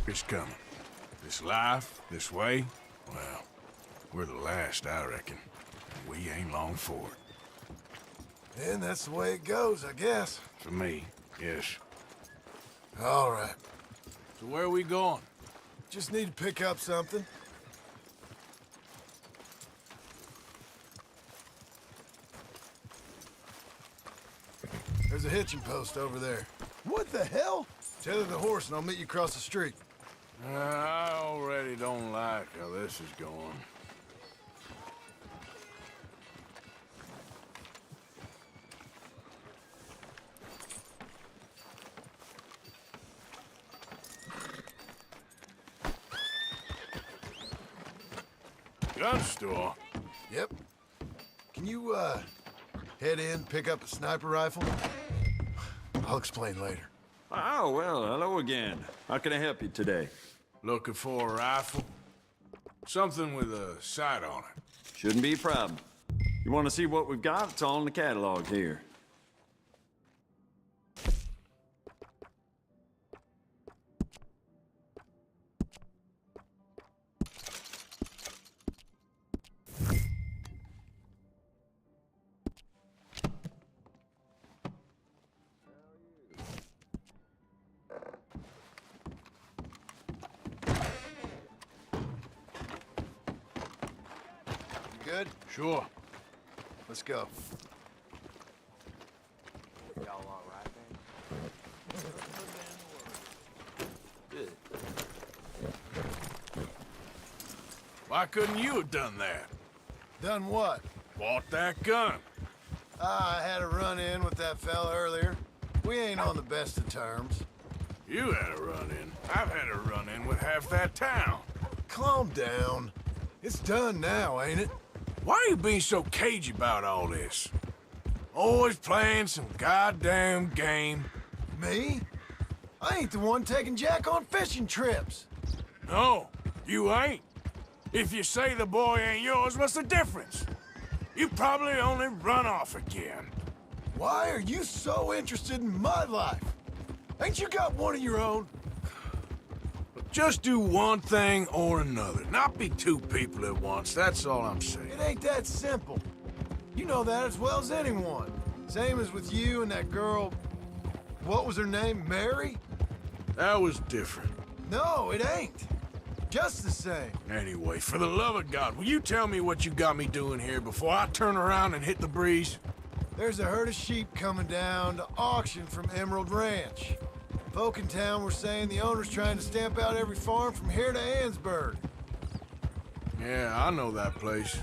is coming. This life, this way, well, we're the last, I reckon. And we ain't long for it. And that's the way it goes, I guess. For me, yes. All right. So where are we going? Just need to pick up something. There's a hitching post over there. What the hell? Tether the horse and I'll meet you across the street. I already don't like how this is going. Gun store? Yep. Can you, head in, pick up a sniper rifle? I'll explain later. Oh, well, hello again. How can I help you today? Looking for a rifle? Something with a sight on it. Shouldn't be a problem. You want to see what we've got? It's all in the catalog here. You good? Sure. Let's go. Y'all all right, man? Good. Why couldn't you have done that? Done what? Bought that gun. I had a run-in with that fella earlier. We ain't on the best of terms. You had a run-in. I've had a run-in with half that town. Calm down. It's done now, ain't it? Why are you being so cagey about all this? Always playing some goddamn game. Me? I ain't the one taking Jack on fishing trips. No, you ain't. If you say the boy ain't yours, what's the difference? You probably only run off again. Why are you so interested in my life? Ain't you got one of your own? Just do one thing or another. Not be two people at once, that's all I'm saying. It ain't that simple. You know that as well as anyone. Same as with you and that girl... What was her name? Mary? That was different. No, it ain't. Just the same. Anyway, for the love of God, will you tell me what you got me doing here before I turn around and hit the breeze? There's a herd of sheep coming down to auction from Emerald Ranch. Folk in town were saying the owner's trying to stamp out every farm from here to Ansburg. Yeah, I know that place.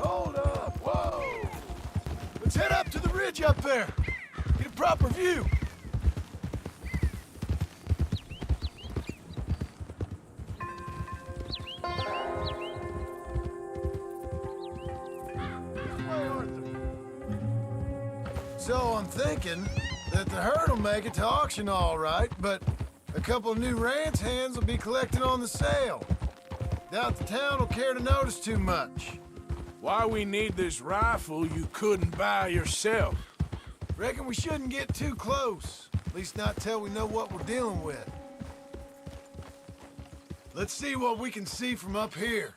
Hold up! Whoa! Let's head up to the ridge up there. Get a proper view. So I'm thinking that the herd will make it to auction all right, but a couple of new ranch hands will be collecting on the sale. Doubt the town will care to notice too much. Why we need this rifle you couldn't buy yourself? Reckon we shouldn't get too close. At least not till we know what we're dealing with. Let's see what we can see from up here.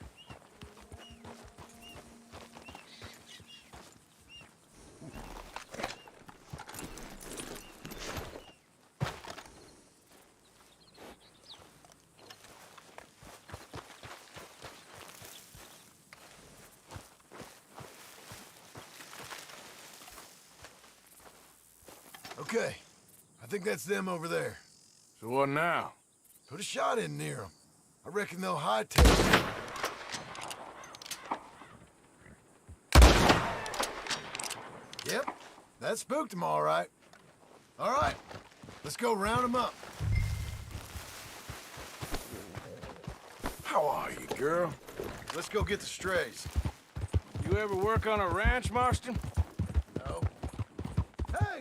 Okay, I think that's them over there. So what now? Put a shot in near them. I reckon they'll hightail it. Yep, that spooked them all right. All right, let's go round them up. How are you, girl? Let's go get the strays. You ever work on a ranch, Marston? No. Hey!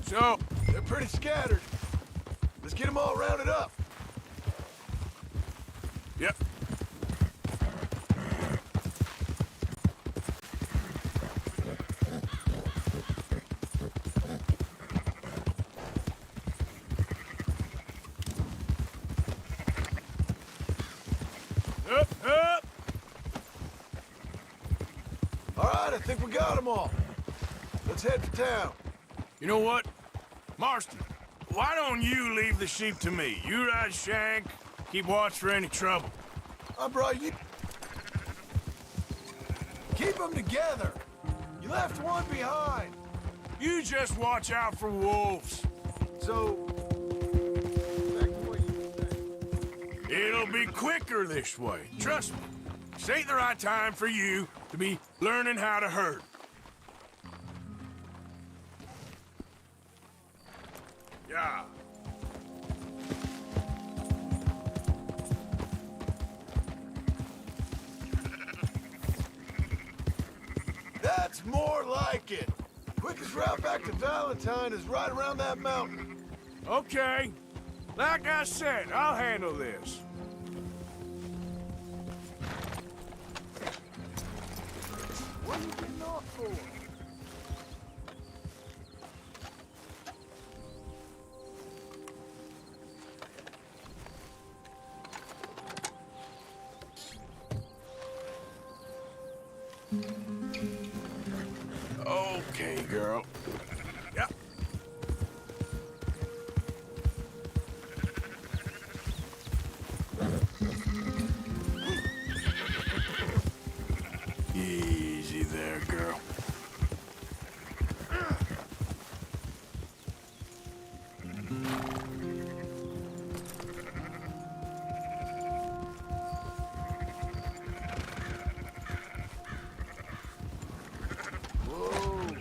So, They're pretty scattered. Let's get them all rounded up. yep. Up, up! All right, I think we got them all. Let's head for town. You know what? Marston, why don't you leave the sheep to me? You ride Shank, keep watch for any trouble. I brought you... Keep them together. You left one behind. You just watch out for wolves. So... back to what you were saying. It'll be quicker this way. Trust me. This ain't the right time for you to be learning how to herd. Yeah. That's more like it. Quickest route back to Valentine is right around that mountain. Okay. Like I said, I'll handle this. What are you getting off for? Okay, girl. Yep. Easy there, girl. Whoa.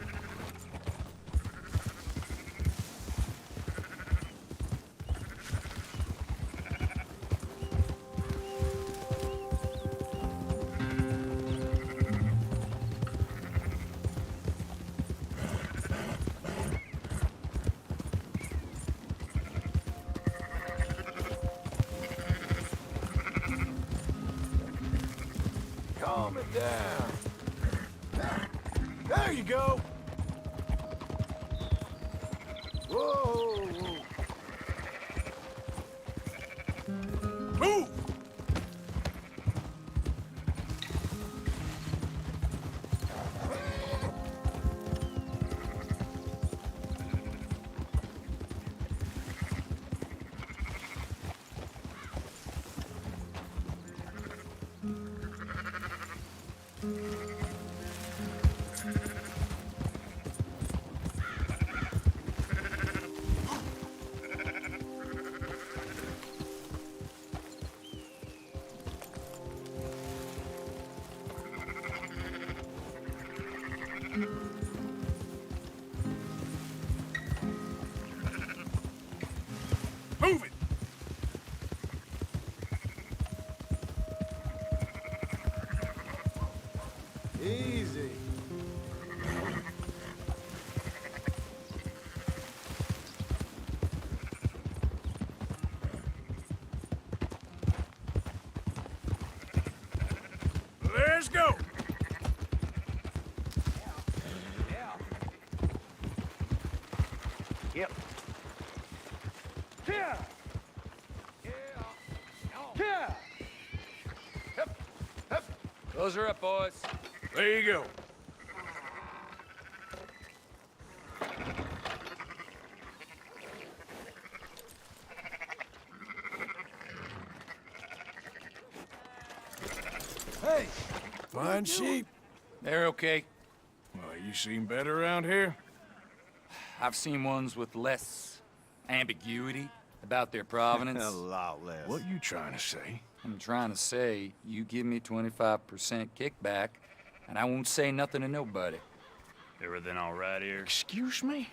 Calm it down. There you go. Whoa. Move! Move it! Easy. Let's go! Yep. Yeah. Yeah. Close her up, boys. There you go. Hey, fine sheep. They're okay. Well, you seem better around here? I've seen ones with less ambiguity about their provenance. A lot less. What you trying to say? I'm trying to say, you give me 25% kickback, and I won't say nothing to nobody. Everything all right here? Excuse me?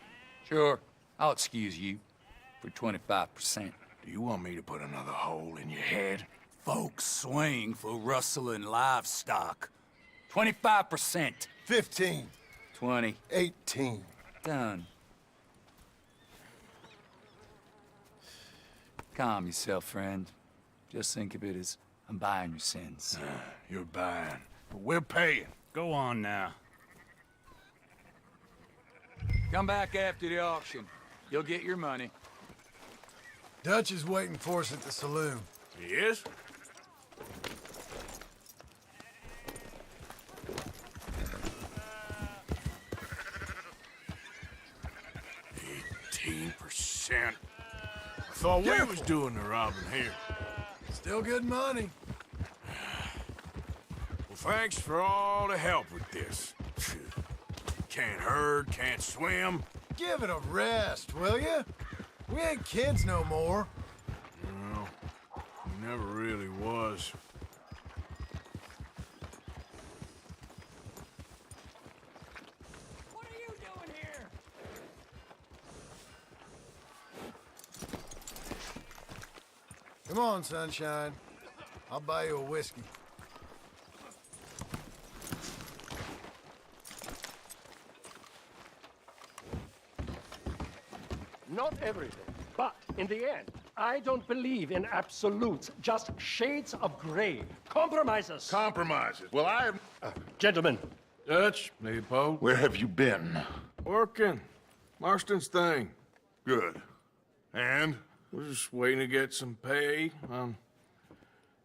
Sure, I'll excuse you for 25%. Do you want me to put another hole in your head? Folks swing for rustling livestock. 25%. 15. 20. 18. Done. Calm yourself, friend. Just think of it as I'm buying your sins. You're buying, but we're paying. Go on now. Come back after the auction. You'll get your money. Dutch is waiting for us at the saloon. He is? %. I thought we was doing the robbing here. Still good money. Well, thanks for all the help with this. Can't herd, can't swim. Give it a rest, will you? We ain't kids no more. No, never really was. What are you doing here? Come on, Sunshine. I'll buy you a whiskey. Not everything, but in the end, I don't believe in absolutes, just shades of gray. Compromises. Compromises. Well, I am... Gentlemen, Dutch, Leopold. Where have you been? Working. Marston's thing. Good. And? We're just waiting to get some pay on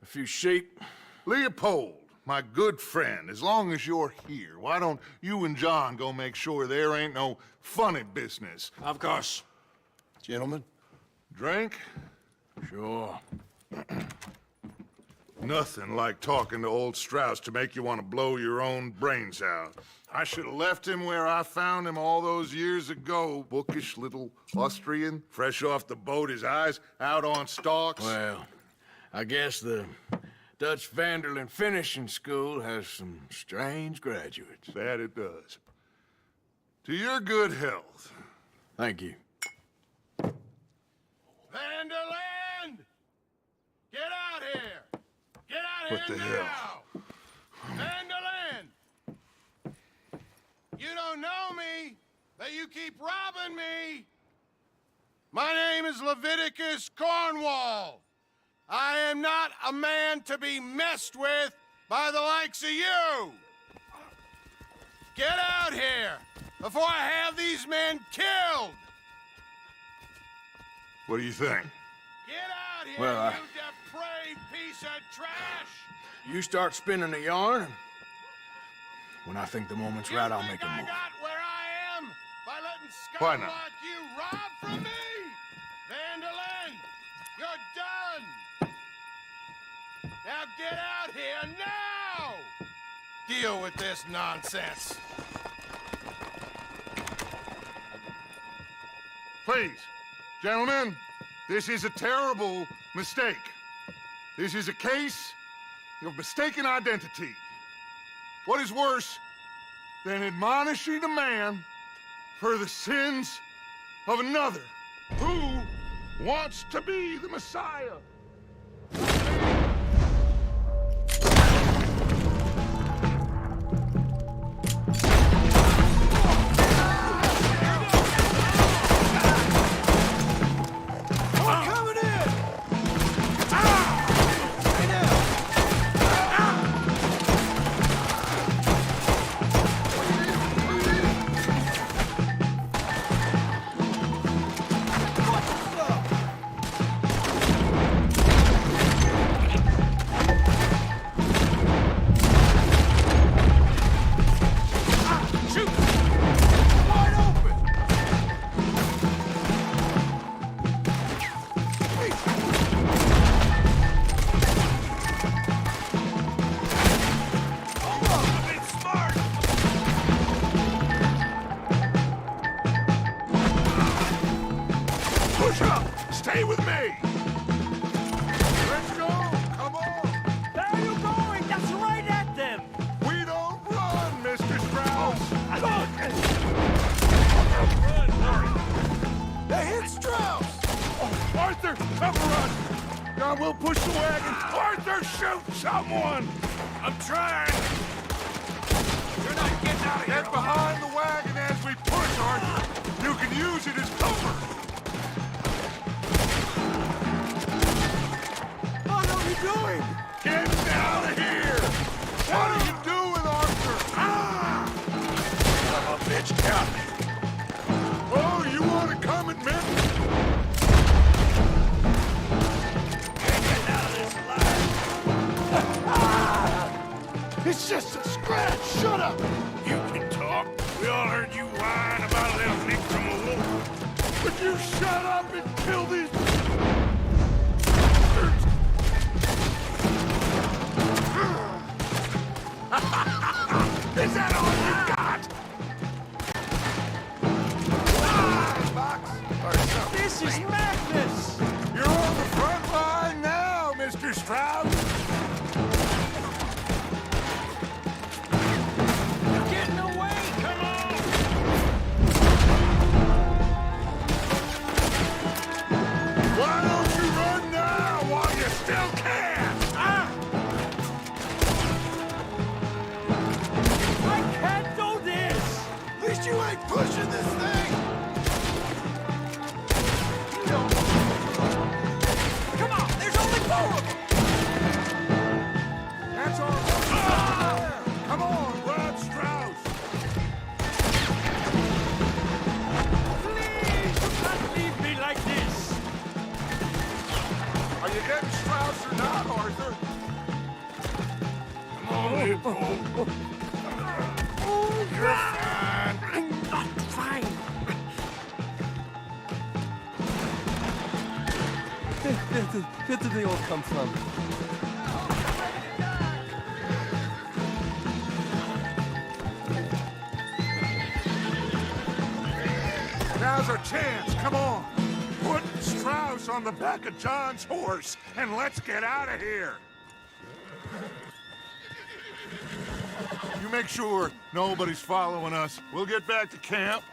a few sheep. Leopold, my good friend, as long as you're here, why don't you and John go make sure there ain't no funny business? Of course. Gentlemen? Drink? Sure. Nothing like talking to old Strauss to make you want to blow your own brains out. I should have left him where I found him all those years ago. Bookish little Austrian, fresh off the boat, his eyes out on stalks. Well, I guess the Dutch Vanderlyn Finishing School has some strange graduates. That it does. To your good health. Thank you. Vanderland! Get out here! Get out What here the now! hell? Vanderland! You don't know me, but you keep robbing me! My name is Leviticus Cornwall. I am not a man to be messed with by the likes of you! Get out here before I have these men killed! What do you think? Get out here, Well, you depraved piece of trash! You start spinning the yarn, and when I think the moment's right, I'll make a I move. got where I am by letting Why scum not? like you rob from me? Vanderlyn, you're done! Now get out here now! Deal with this nonsense. Please, gentlemen, this is a terrible mistake. This is a case of mistaken identity. What is worse than admonishing a man for the sins of another who wants to be the Messiah? Coming in! Push up! Stay with me! Let's go! Come on! where are you going? That's right at them! We don't run, Mr. Strauss! They hit Strauss! Arthur, cover us! Now we'll push the wagon. Arthur, shoot someone! I'm trying. You're not getting out of here. Get behind the wagon as we push, Arthur. You can use it as cover. doing? Get out of here! What are you doing, Arthur? Ah! Son of a bitch got me. Oh, you want to come at me? It's just a scratch. Shut up. You can talk. We all heard you whine about a little nick from a wolf. Would you shut up and kill these... Is that all you got? This is madness. You're on the front line now, Mr. Strauss. Getting away. Come on. Why don't you run now while you still can? I can't do this. At least you ain't pushing this thing. Come on. There's only 4 of them. That's all. Come on, grab Strauss. Please do not leave me like this. Are you getting Strauss or not, Arthur? Come on, Leopold. You're fine. I'm not fine. Where did they all come from? Now's our chance. Come on. Put Strauss on the back of John's horse, and let's get out of here. You make sure nobody's following us. We'll get back to camp.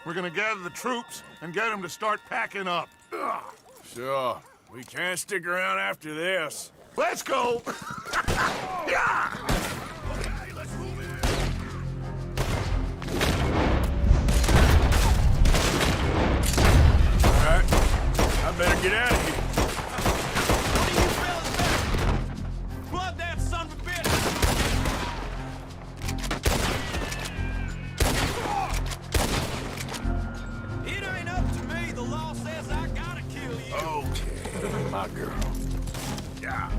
We're gonna gather the troops and get them to start packing up. Ugh. Sure. We can't stick around after this. Let's go! Yeah! Okay, let's move in. All right. I better get out of here. Flood that son of a bitch! It ain't up to me. The law says I gotta kill you. Okay, my girl. Yeah.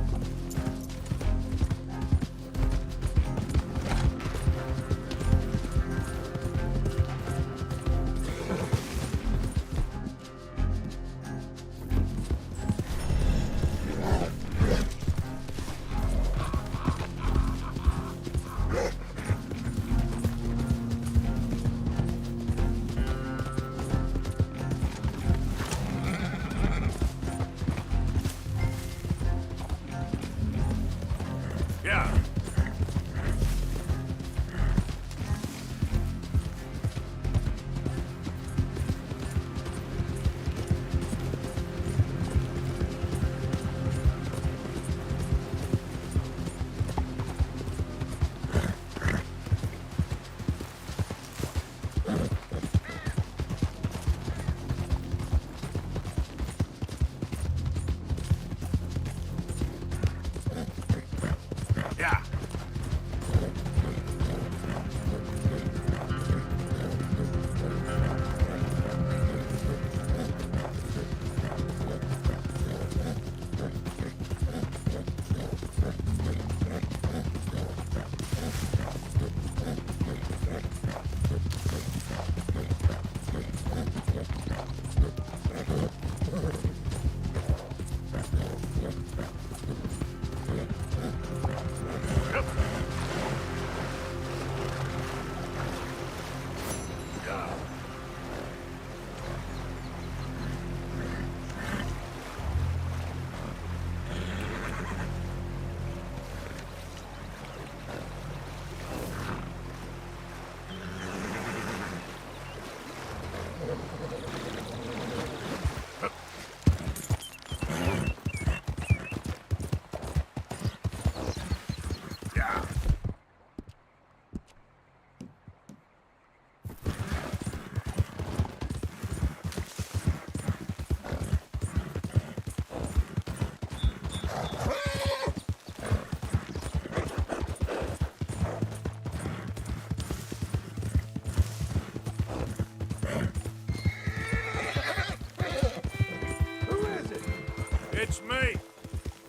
It's me.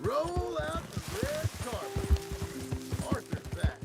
Roll out the red carpet. Arthur's back.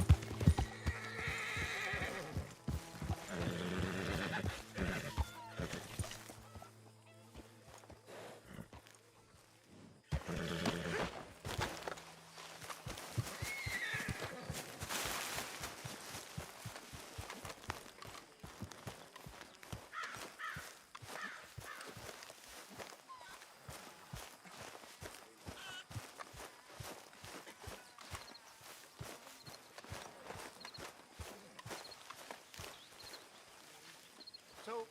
So,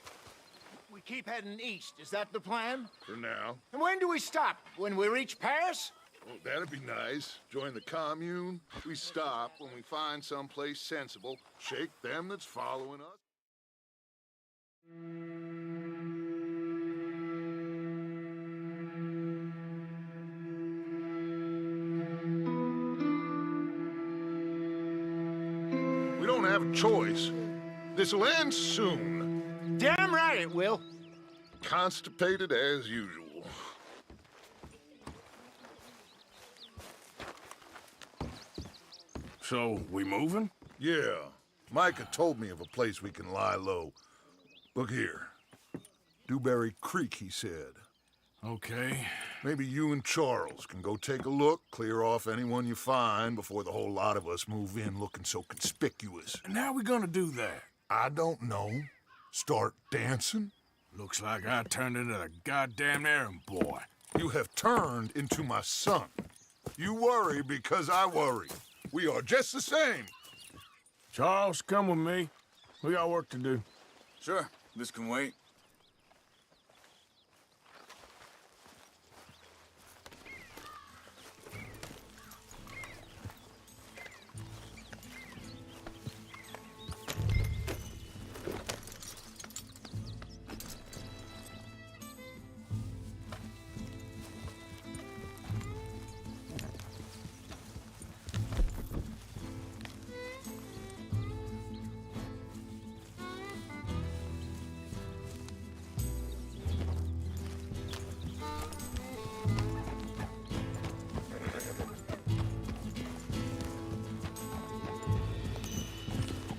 we keep heading east. Is that the plan? For now. And when do we stop? When we reach Paris? Well, that'd be nice. Join the commune. We stop when we find someplace sensible. Shake them that's following us. We don't have a choice. This'll end soon. Damn right it will. Constipated as usual. So, we moving? Yeah. Micah told me of a place we can lie low. Look here. Dewberry Creek, he said. Okay. Maybe you and Charles can go take a look, clear off anyone you find before the whole lot of us move in looking so conspicuous. And how we gonna do that? I don't know. Start dancing? Looks like I turned into the goddamn errand boy. You have turned into my son. You worry because I worry. We are just the same. Charles, come with me. We got work to do. Sure, this can wait.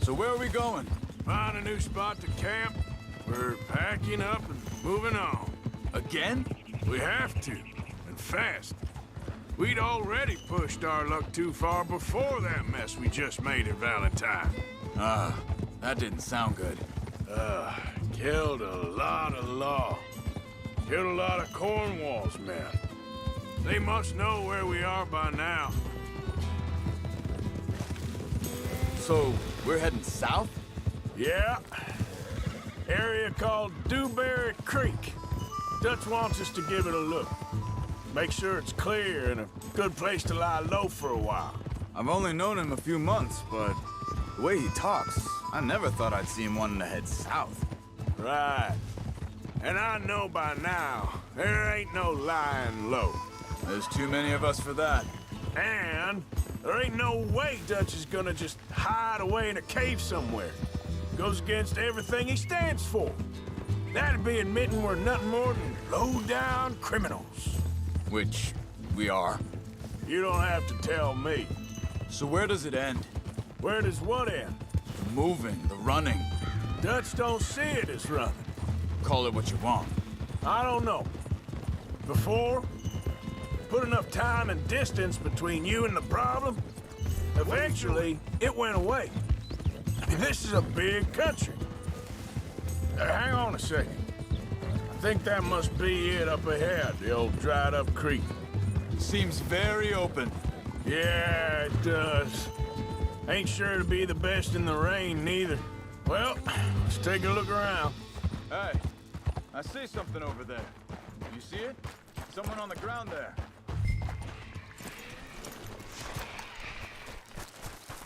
So where are we going? Find a new spot to camp. We're packing up and moving on. Again? We have to, and fast. We'd already pushed our luck too far before that mess we just made at Valentine. That didn't sound good. Killed a lot of law. Killed a lot of Cornwall's men. They must know where we are by now. So, we're heading south? Yeah. Area called Dewberry Creek. Dutch wants us to give it a look. Make sure it's clear and a good place to lie low for a while. I've only known him a few months, but the way he talks, I never thought I'd see him wanting to head south. Right. And I know by now, there ain't no lying low. There's too many of us for that. And there ain't no way Dutch is gonna just hide away in a cave somewhere. Goes against everything he stands for. That'd be admitting we're nothing more than low-down criminals. Which we are. You don't have to tell me. So where does it end? Where does what end? The moving, the running. Dutch don't see it as running. Call it what you want. I don't know. Before, put enough time and distance between you and the problem, eventually it went away. I mean, this is a big country. Hang on a second. I think that must be it up ahead, the old dried-up creek. Seems very open. Yeah, it does. Ain't sure to be the best in the rain, neither. Well, let's take a look around. Hey, I see something over there. You see it? Someone on the ground there.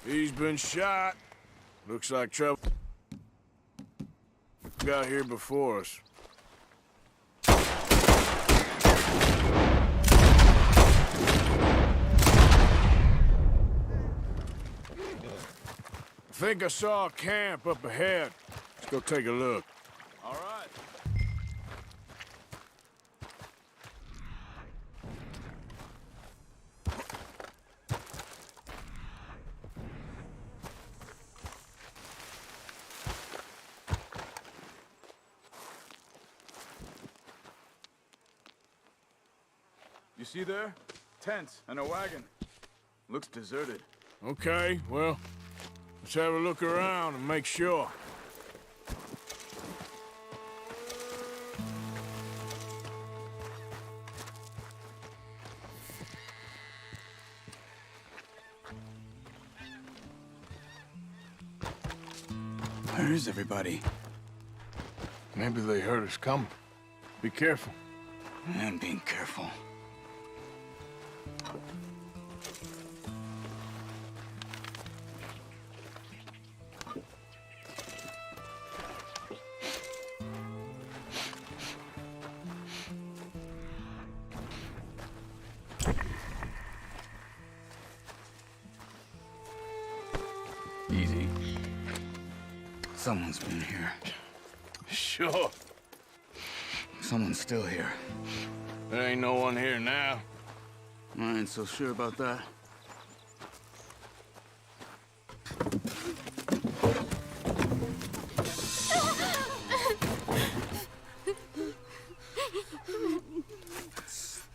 He's been shot. Looks like trouble got here before us. I think I saw a camp up ahead. Let's go take a look. All right. You see there? Tents and a wagon. Looks deserted. Okay, well, let's have a look around and make sure. Where is everybody? Maybe they heard us coming. Be careful. I'm being careful. Easy. Someone's been here. Sure. Someone's still here. There ain't no one here now. I ain't so sure about that.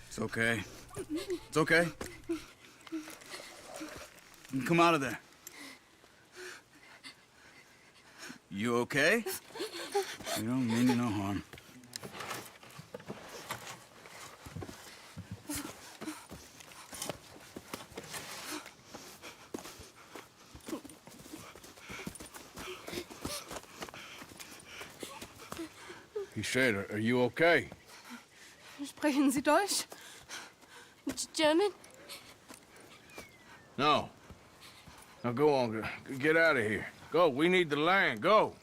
It's okay. It's okay. Come out of there. You okay? You don't mean you no harm. He said, are you okay? Sprechen Sie Deutsch? German? No. Now go on, get out of here. Go, we need the land, go.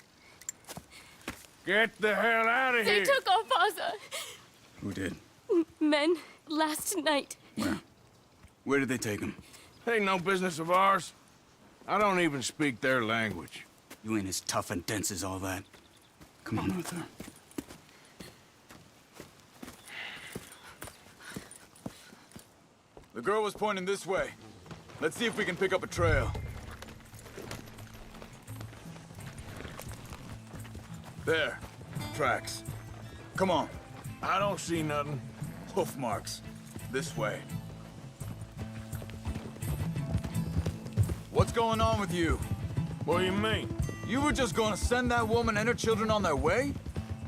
Get the hell out of They here. took our father. Who did? Men, last night. Where? Where did they take him? Ain't no business of ours. I don't even speak their language. You ain't as tough and dense as all that. Come on, Arthur. The girl was pointing this way. Let's see if we can pick up a trail. There. Tracks. Come on. I don't see nothing. Hoof marks. This way. What's going on with you? What do you mean? You were just gonna send that woman and her children on their way?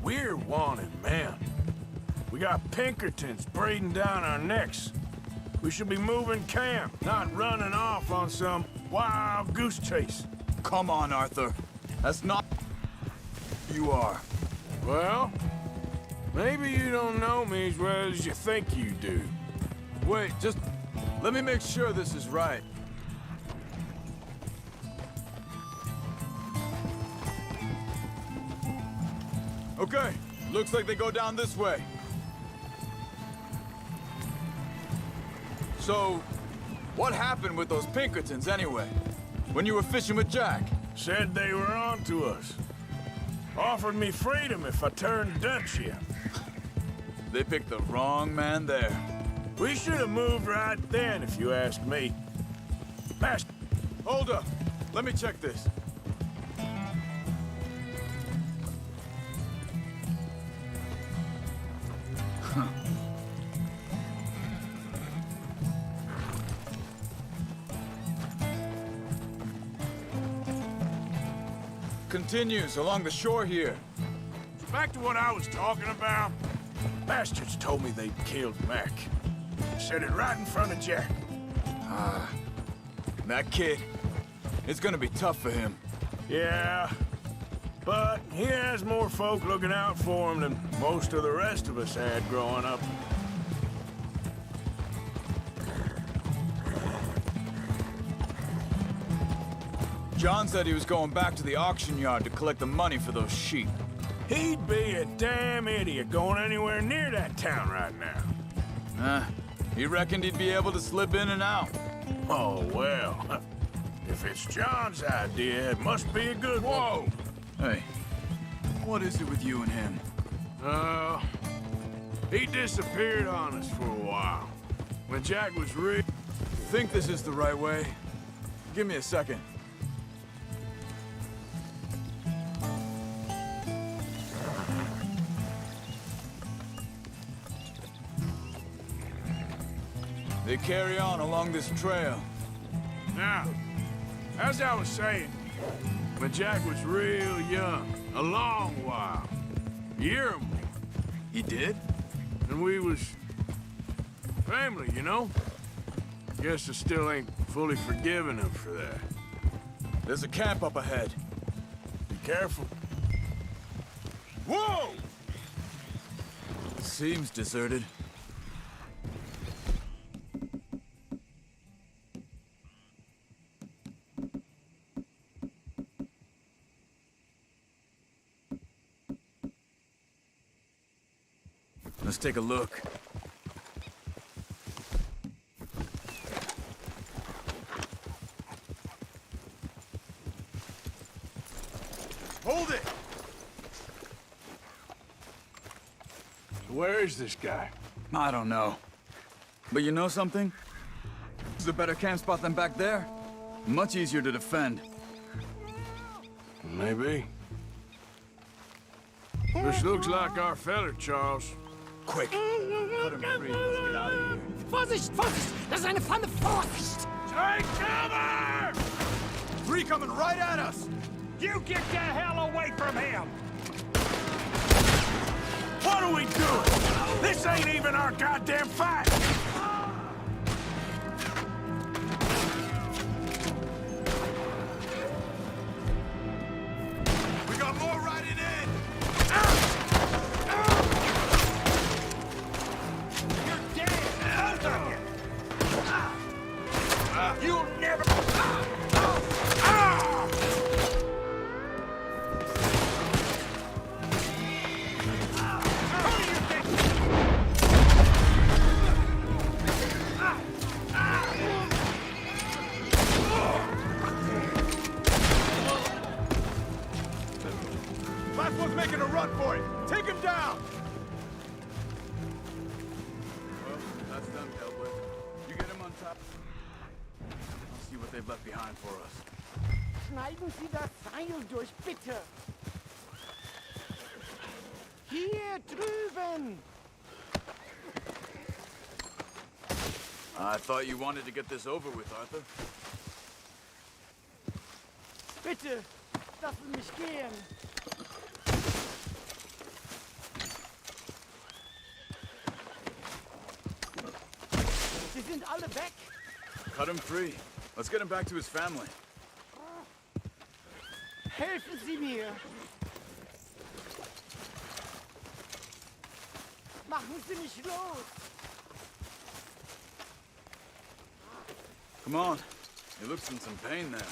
We're wanted men. We got Pinkertons breathing down our necks. We should be moving camp, not running off on some wild goose chase. Come on, Arthur. That's not... you are. Well, maybe you don't know me as well as you think you do. Wait, just... let me make sure this is right. Okay, looks like they go down this way. So, what happened with those Pinkertons anyway? When you were fishing with Jack? Said they were on to us. Offered me freedom if I turned Dutch yet. They picked the wrong man there. We should have moved right then, if you ask me. Master. Hold up. Let me check this. Continues along the shore here. Back to what I was talking about. Bastards told me they'd killed Mac. Said it right in front of Jack. That kid, it's gonna be tough for him. Yeah, but he has more folk looking out for him than most of the rest of us had growing up. John said he was going back to the auction yard to collect the money for those sheep. He'd be a damn idiot going anywhere near that town right now. He reckoned he'd be able to slip in and out. Oh, well. If it's John's idea, it must be a good one. Whoa! Hey, what is it with you and him? He disappeared on us for a while. When Jack was real... Think this is the right way? Give me a second. They carry on along this trail. Now, as I was saying, when Jack was real young, a long while, a year or more, He did? and we was family, you know? Guess I still ain't fully forgiven him for that. There's a camp up ahead. Be careful. Whoa! Seems deserted. Let's take a look. Hold it! Where is this guy? I don't know. But you know something? This is a better camp spot than back there. Much easier to defend. Maybe. This looks like our feller, Charles. Quick! Cut him free. Let's get out of here. Vorsicht, Vorsicht! Das ist eine Pfanne! Vorsicht! Take cover! Three coming right at us! You get the hell away from him! What are we doing? This ain't even our goddamn fight! We got more riding in! You're dead! Both of you! You'll never... Last one's making a run for it! Take him down! Well, that's them dealt with. You get him on top. Let's see what they've left behind for us. Schneiden Sie das Seil durch, bitte! Hier drüben! I thought you wanted to get this over with, Arthur. Bitte, lassen mich gehen! Sie sind alle weg! Cut him free. Let's get him back to his family. Helfen Sie mir! Machen Sie mich los! Come on. He looks in some pain there.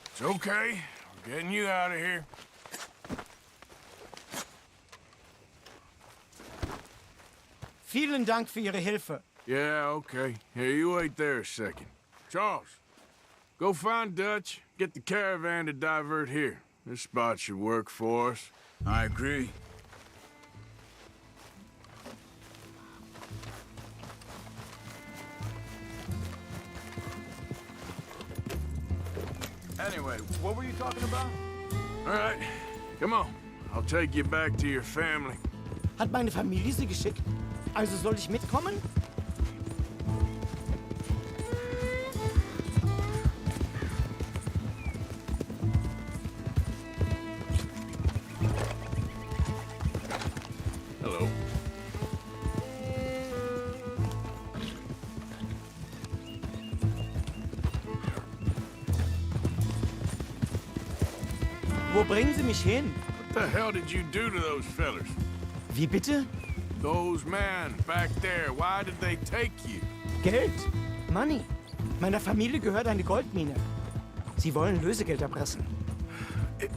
It's okay. We're getting you out of here. Vielen Dank für Ihre Hilfe. Yeah, okay. Here, you wait there a second. Charles, go find Dutch. Get the caravan to divert here. This spot should work for us. I agree. Anyway, what were you talking about? All right, come on. I'll take you back to your family. Hat meine Familie Sie geschickt? Also soll ich mitkommen? Hello. Wo bringen Sie mich hin? What the hell did you do to those fellers? Wie bitte? Those men back there, why did they take you? Geld. Money. Meiner Familie gehört eine Goldmine. Sie wollen Lösegeld erpressen.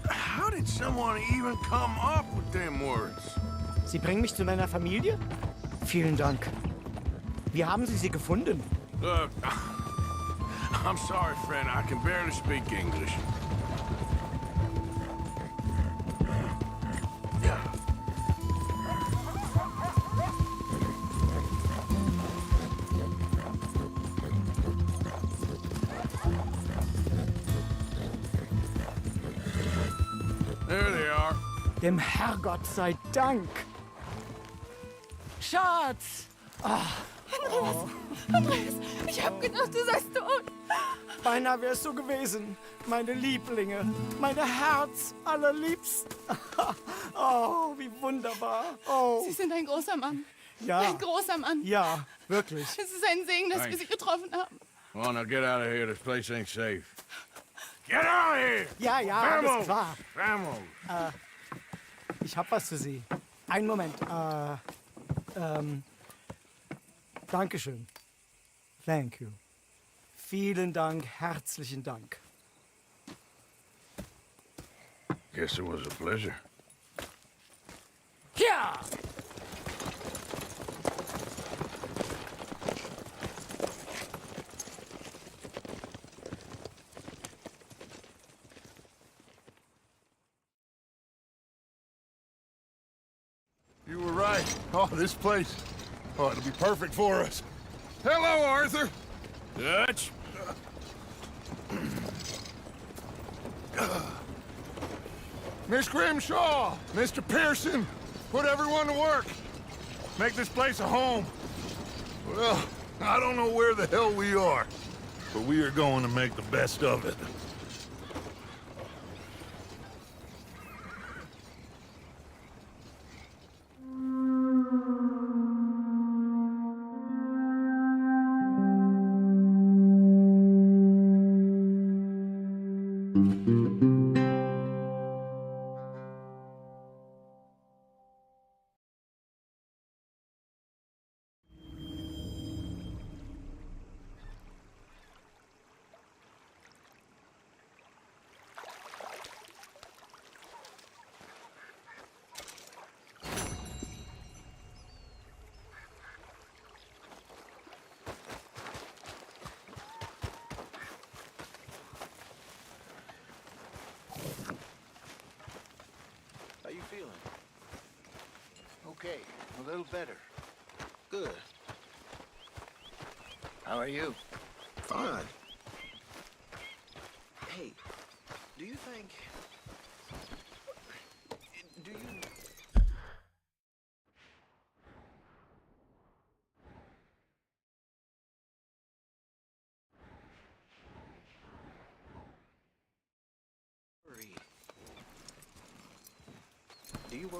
How did someone even come up with them words? Sie bringen mich zu meiner Familie? Vielen Dank. Wie haben Sie sie gefunden? Look, I'm sorry, friend. I can barely speak English. Dem Herrgott sei Dank. Schatz! Andreas, ich hab gedacht, du seist tot. Beinahe wär's so gewesen. Meine Lieblinge, meine Herz allerliebsten. Oh, wie wunderbar. Oh, Sie sind ein großer Mann. ja. Ein großer Mann. Ja, wirklich. Es ist ein Segen, dass wir Sie getroffen haben. Well, now get out of here. This place ain't safe. Get out of here! Ja, ja, alles klar. Vamos! Ich hab was für Sie. Einen Moment. Dankeschön. Thank you. Vielen Dank, herzlichen Dank. Guess it was a pleasure. Ja! You were right. Oh, this place. Oh, it'll be perfect for us. Hello, Arthur. Dutch? Miss Grimshaw, Mr. Pearson, put everyone to work. Make this place a home. Well, I don't know where the hell we are, but we are going to make the best of it. How you feeling? Okay, a little better. Good. How are you? Fine. Hey, do you think... Do you...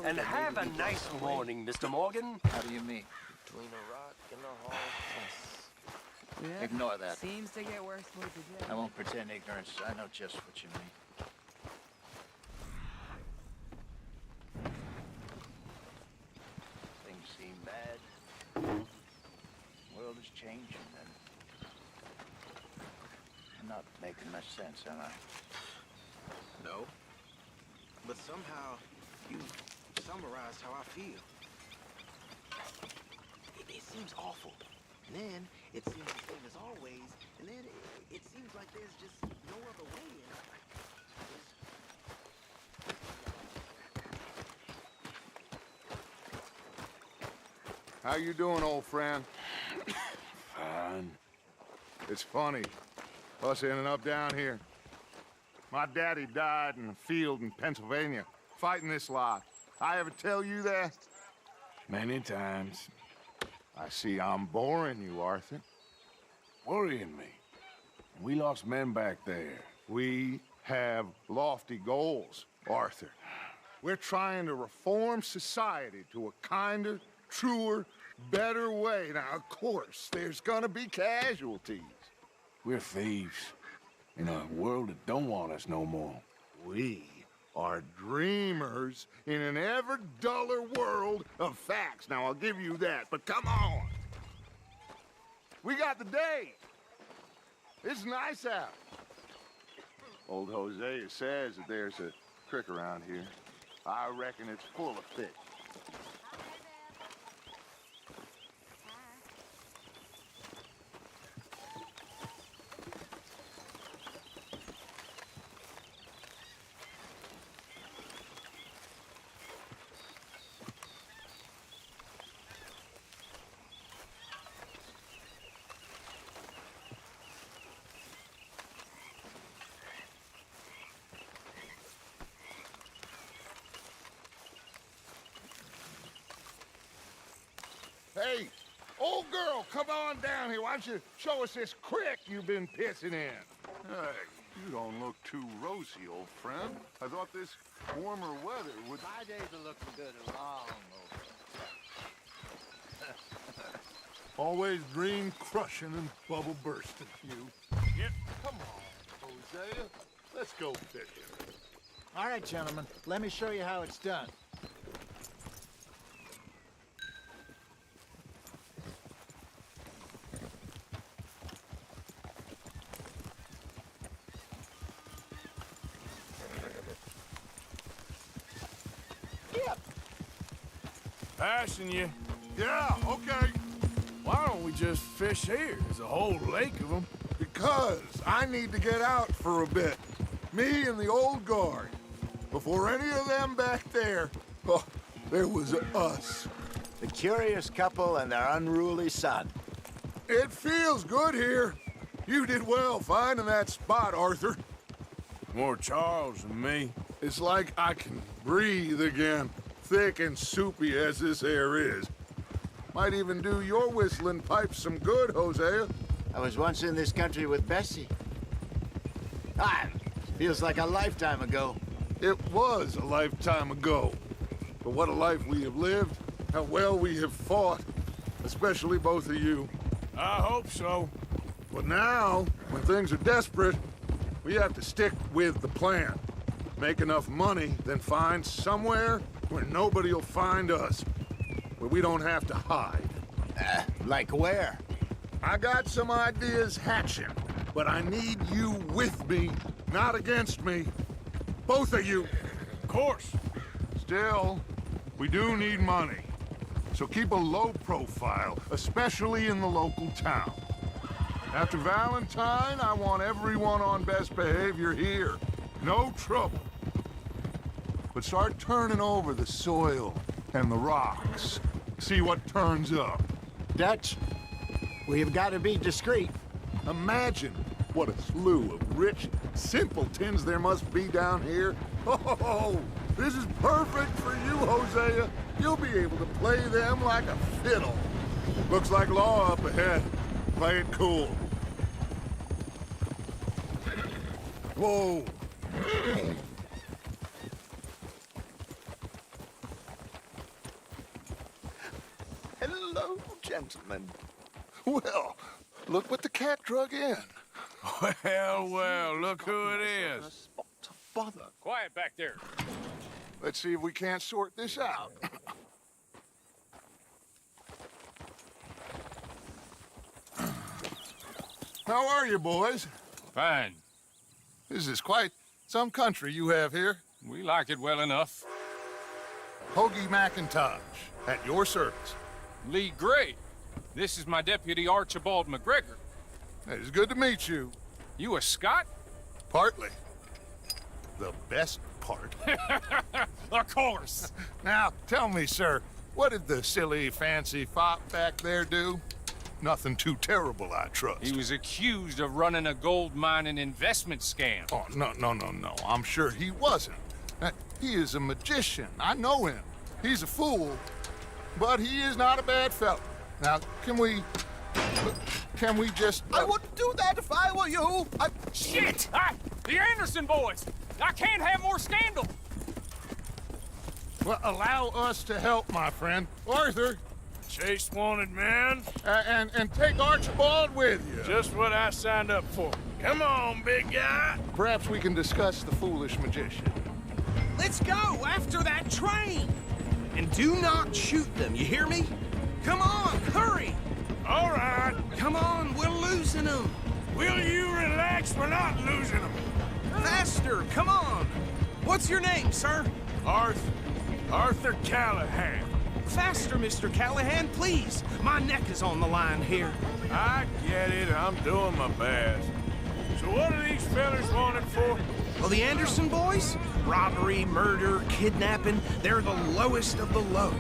And have a nice morning, Mr. Morgan. How do you mean? Between a rock and a hard place. Yeah. Ignore that. Seems to get worse towards the end. I won't pretend ignorance. I know just what you mean. Things seem bad. World is changing, and I'm not making much sense, am I? No. But somehow, you summarized how I feel. It seems awful. And then, it seems the same as always. And then, it seems like there's just no other way. How you doing, old friend? Fine. It's funny, us ending up down here. My daddy died in a field in Pennsylvania, fighting this lot. I ever tell you that? Many times. I see I'm boring you, Arthur. Worrying me. We lost men back there. We have lofty goals, Arthur. We're trying to reform society to a kinder, truer, better way. Now, of course, there's gonna be casualties. We're thieves in a world that don't want us no more. We are dreamers in an ever duller world of facts. Now, I'll give you that, but come on. We got the day. It's nice out. Old Hosea says that there's a creek around here. I reckon it's full of fish. Old girl, come on down here. Why don't you show us this creek you've been pissing in? Hey, you don't look too rosy, old friend. I thought this warmer weather would... My days are looking good and long over. Always dream crushing and bubble bursting, you. Yep. Come on, Hosea. Let's go fishing. All right, gentlemen, let me show you how it's done. Passing you. Yeah, okay. Why don't we just fish here? There's a whole lake of them. Because I need to get out for a bit. Me and the old guard. Before any of them back there, oh, there was us. The curious couple and their unruly son. It feels good here. You did well finding that spot, Arthur. More Charles than me. It's like I can breathe again, thick and soupy as this air is. Might even do your whistling pipes some good, Hosea. I was once in this country with Bessie. Ah, feels like a lifetime ago. It was a lifetime ago. But what a life we have lived, how well we have fought, especially both of you. I hope so. But now, when things are desperate, we have to stick with the plan. Make enough money, then find somewhere where nobody will find us. Where we don't have to hide. Like where? I got some ideas hatching, but I need you with me, not against me. Both of you. Of course. Still, we do need money. So keep a low profile, especially in the local town. After Valentine, I want everyone on best behavior here. No trouble. But start turning over the soil and the rocks. See what turns up. Dutch, we've got to be discreet. Imagine what a slew of rich simpletons there must be down here. Oh, this is perfect for you, Hosea. You'll be able to play them like a fiddle. Looks like law up ahead. Play it cool. Whoa. Hello, gentlemen. Well, look what the cat drug in. Well, look who it is. Bother. Quiet back there. Let's see if we can't sort this out. How are you, boys? Fine. This is quite some country you have here. We like it well enough. Hoagie McIntosh, at your service. Lee Gray. This is my deputy, Archibald McGregor. It's good to meet you. You a Scot? Partly. The best part. Of course. Now, tell me, sir, what did the silly, fancy fop back there do? Nothing too terrible, I trust. He was accused of running a gold mining investment scam. Oh, no. I'm sure he wasn't. He is a magician. I know him. He's a fool, but he is not a bad fellow. Now, can we just... I wouldn't do that if I were you. Shit! The Anderson boys! I can't have more scandal! Well, allow us to help, my friend. Arthur. Chase wanted man. And take Archibald with you. Just what I signed up for. Come on, big guy. Perhaps we can discuss the foolish magician. Let's go after that train! And do not shoot them, you hear me? Come on, hurry! All right. Come on, we're losing them! Will you relax? We're not losing them. Faster, come on! What's your name, sir? Arthur Callahan. Faster, Mr. Callahan, please! My neck is on the line here. I get it. I'm doing my best. So what are these fellas wanted for? Well, the Anderson boys? Robbery, murder, kidnapping, they're the lowest of the low.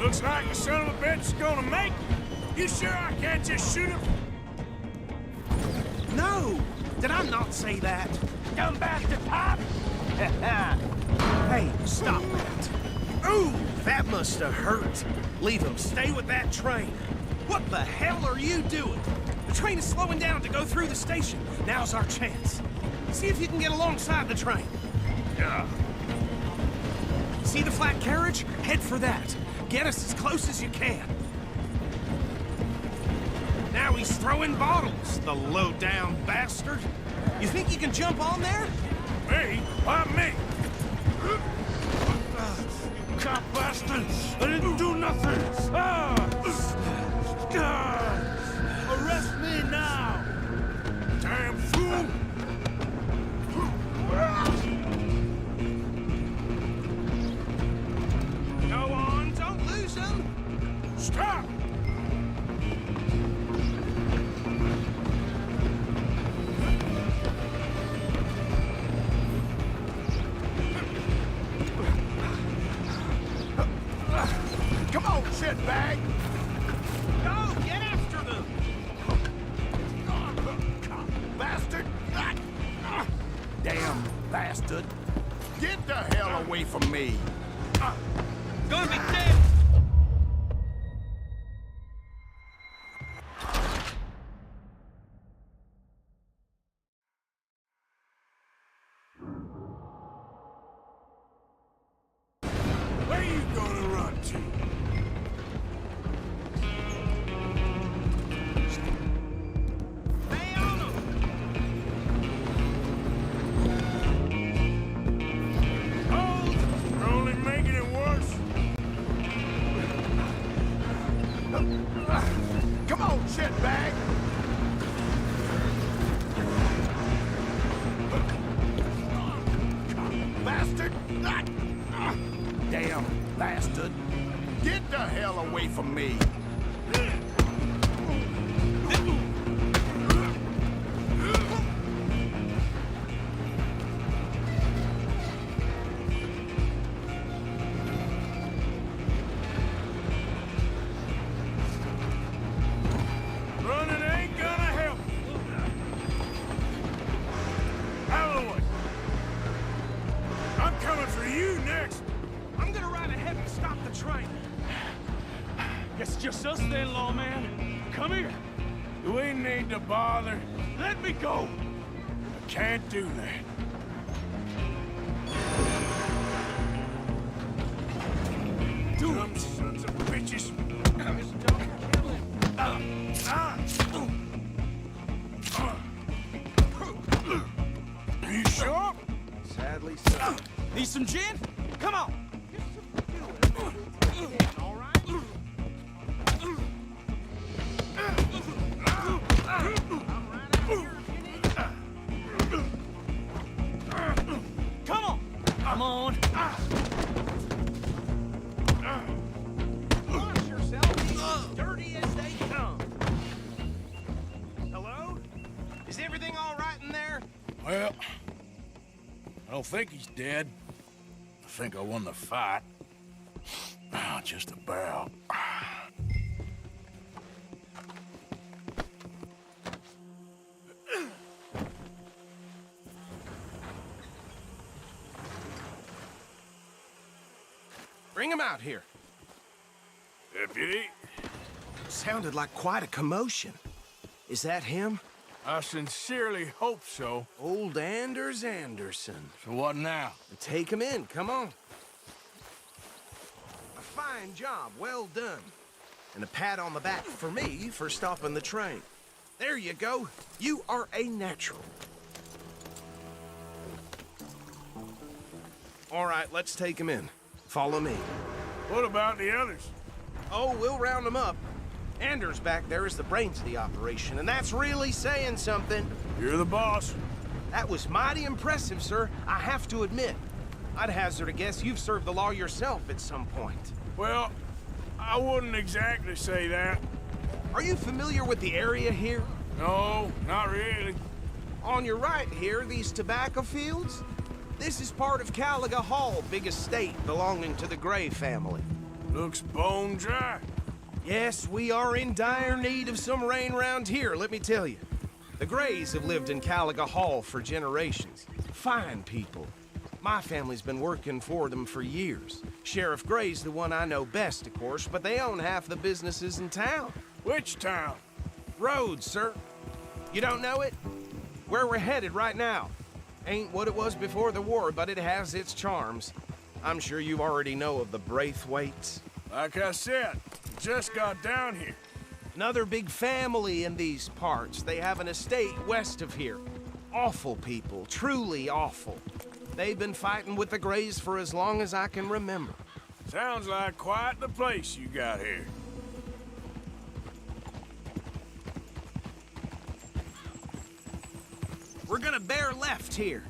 Looks like the son of a bitch is gonna make it. You sure I can't just shoot him? No! Did I not say that? Come back to top? Hey, stop that. Ooh, that must have hurt. Leave him. Stay with that train. What the hell are you doing? The train is slowing down to go through the station. Now's our chance. See if you can get alongside the train. Yeah. See the flat carriage? Head for that. Get us as close as you can. Now he's throwing bottles, the low-down bastard. You think you can jump on there? Me? Why me? You cop bastard! I didn't do nothing! Arrest me now! Damn fool! Go on, don't lose him! Stop! Come on, shitbag! Go, get after them! Bastard! Damn bastard! Get the hell away from me! Gonna be dead! Where you gonna run to? Stay on them! Hold! You're only making it worse. Come on, shitbag! Bastard! Damn bastard! Get the hell away from me! Running ain't gonna help. Out of the way. I'm coming for you next. I'm gonna ride ahead and stop the train. Guess it's just us then, lawman. Come here. We need to bother. Let me go. I can't do that. Dumb sons of bitches. Are you sure? Sadly so. Need some gin? Come on! All right? Come on! Come on! Wash yourself, be as dirty as they come. Hello? Is everything all right in there? Well, I don't think he's dead. I think I won the fight. Just about. Bring him out here. Deputy, Sounded like quite a commotion. Is that him? I sincerely hope so. Old Anders Anderson. So what now? Take him in, come on. A fine job, well done. And a pat on the back for me for stopping the train. There you go. You are a natural. All right, let's take him in. Follow me. What about the others? Oh, we'll round them up. Anders back there is the brains of the operation, and that's really saying something. You're the boss. That was mighty impressive, sir. I have to admit. I'd hazard a guess you've served the law yourself at some point. Well, I wouldn't exactly say that. Are you familiar with the area here? No, not really. On your right here, these tobacco fields? This is part of Caliga Hall, big estate belonging to the Gray family. Looks bone dry. Yes, we are in dire need of some rain round here, let me tell you. The Grays have lived in Caliga Hall for generations. Fine people. My family's been working for them for years. Sheriff Gray's the one I know best, of course, but they own half the businesses in town. Which town? Rhodes, sir. You don't know it? Where we're headed right now. Ain't what it was before the war, but it has its charms. I'm sure you already know of the Braithwaites. Like I said, just got down here. Another big family in these parts. They have an estate west of here. Awful people, truly awful. They've been fighting with the Greys for as long as I can remember. Sounds like quite the place you got here. We're gonna bear left here.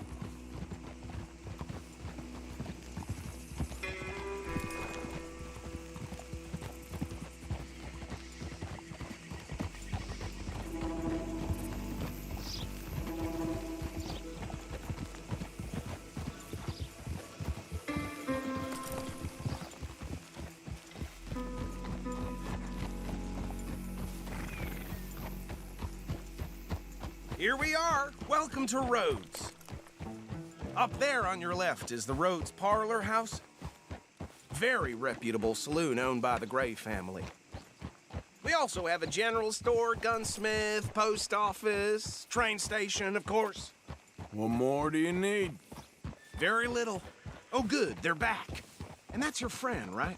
Here we are. Welcome to Rhodes. Up there on your left is the Rhodes Parlor House. Very reputable saloon owned by the Gray family. We also have a general store, gunsmith, post office, train station, of course. What more do you need? Very little. Oh, good, they're back. And that's your friend, right?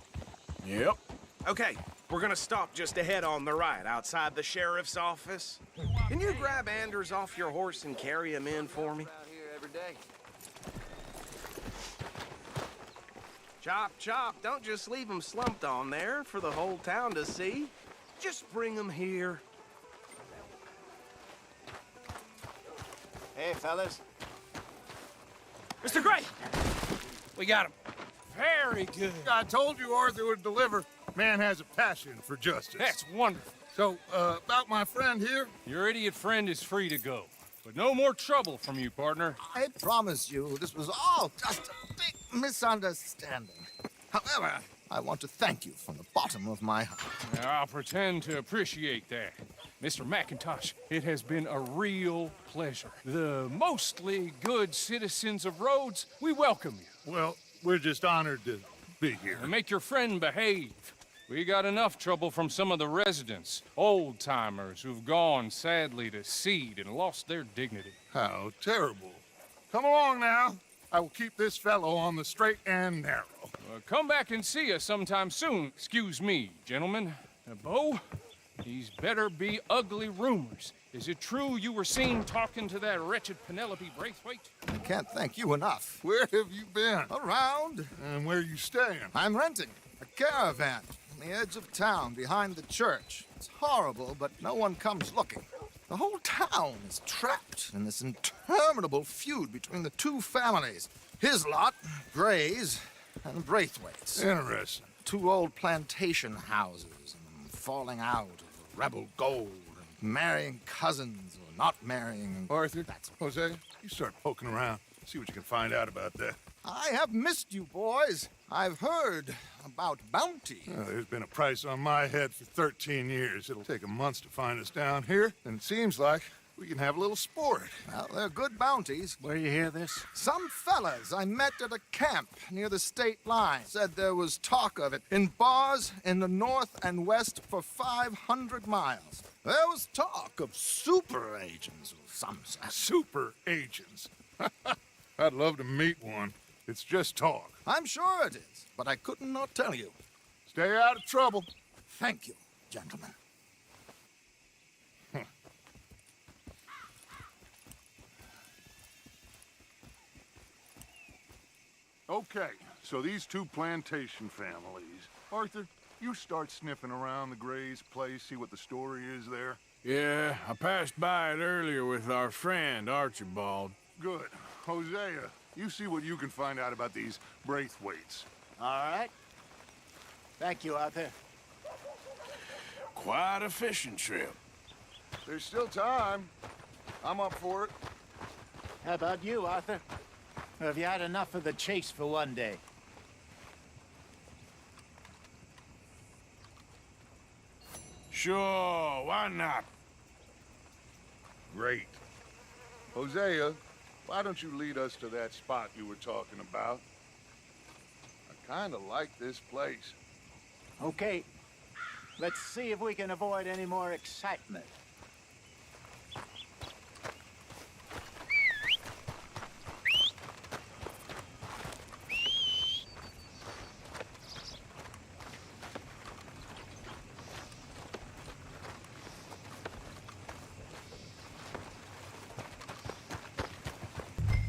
Yep. Okay, we're gonna stop just ahead on the right, outside the sheriff's office. Can you grab Anders off your horse and carry him in for me? Out here every day. Chop, chop, don't just leave him slumped on there for the whole town to see. Just bring him here. Hey, fellas. Mr. Gray! We got him. Very good. I told you Arthur would deliver. Man has a passion for justice. That's wonderful. So, about my friend here? Your idiot friend is free to go. But no more trouble from you, partner. I promise you, this was all just a big misunderstanding. However, I want to thank you from the bottom of my heart. I'll pretend to appreciate that. Mr. McIntosh, it has been a real pleasure. The mostly good citizens of Rhodes, we welcome you. Well, we're just honored to be here. And make your friend behave. We got enough trouble from some of the residents, old-timers who've gone, sadly, to seed and lost their dignity. How terrible. Come along now. I will keep this fellow on the straight and narrow. Come back and see us sometime soon. Excuse me, gentlemen. Bo, these better be ugly rumors. Is it true you were seen talking to that wretched Penelope Braithwaite? I can't thank you enough. Where have you been? Around. And where are you staying? I'm renting a caravan on the edge of town behind the church. It's horrible, but no one comes looking. The whole town is trapped in this interminable feud between the two families. His lot, Grays, and Braithwaite's. Interesting. Two old plantation houses, and falling out of rebel gold, and marrying cousins or not marrying. Arthur, Jose, you start poking around. See what you can find out about that. I have missed you, boys. I've heard about bounty. There's been a price on my head for 13 years. It'll take a month to find us down here, and it seems like we can have a little sport. Well, they're good bounties. Where you hear this? Some fellas I met at a camp near the state line said there was talk of it in bars in the north and west for 500 miles. There was talk of super agents, or some such. Super agents? I'd love to meet one. It's just talk. I'm sure it is, but I couldn't not tell you. Stay out of trouble. Thank you, gentlemen. Okay, so these two plantation families. Arthur, you start sniffing around the Gray's place, see what the story is there. Yeah, I passed by it earlier with our friend, Archibald. Good. Hosea, you see what you can find out about these Braithwaites. All right. Thank you, Arthur. Quite a fishing trip. There's still time. I'm up for it. How about you, Arthur? Or have you had enough of the chase for one day? Sure, why not? Great. Hosea, why don't you lead us to that spot you were talking about? I kind of like this place. Okay. Let's see if we can avoid any more excitement.